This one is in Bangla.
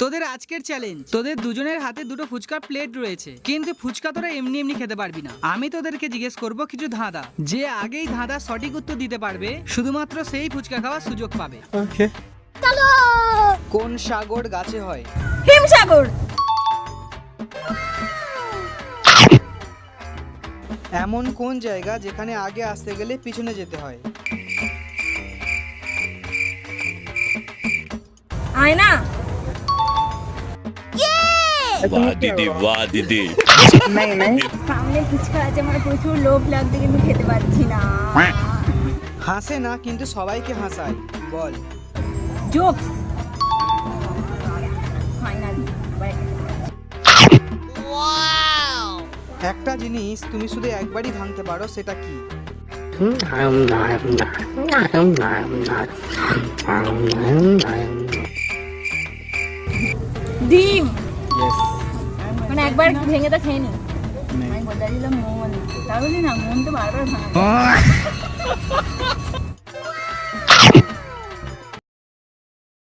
তোদের আজকের চ্যালেঞ্জ, তোদের দুজনের হাতে দুটো ফুচকার প্লেট রয়েছে, কিন্তু ফুচকা তোরা এমনি এমনি খেতে পারবি না। আমি তোদেরকে জিজ্ঞেস করব কিছু ধাঁধা, যে আগেই ধাঁধা সঠিক উত্তর দিতে পারবে শুধুমাত্র সেই ফুচকা খাওয়ার সুযোগ পাবে। ওকে। চলো। কোন সাগর গাছে হয়? হিমসাগর। এমন কোন জায়গা যেখানে আগে আসতে গেলে পিছনে যেতে হয়? আয়না। वाह दीदी वाह दीदी। नहीं नहीं সামনে ফুচকা আছে, আমার প্রচুর লোভ লাগছে কিন্তু খেতে পারছি না। হাসে না কিন্তু সবাইকে হাসায়, বল। জোকস। ফাইনালি একটা জিনিস তুমি শুধু একবারই ভাঙতে পারো, সেটা কি? ডিম। ইয়েস। মানে একবার ভেঙে তো খেয়ে নি। আমি বলে দিলাম মন, তাহলে না মন তো বারবার ভাঙা।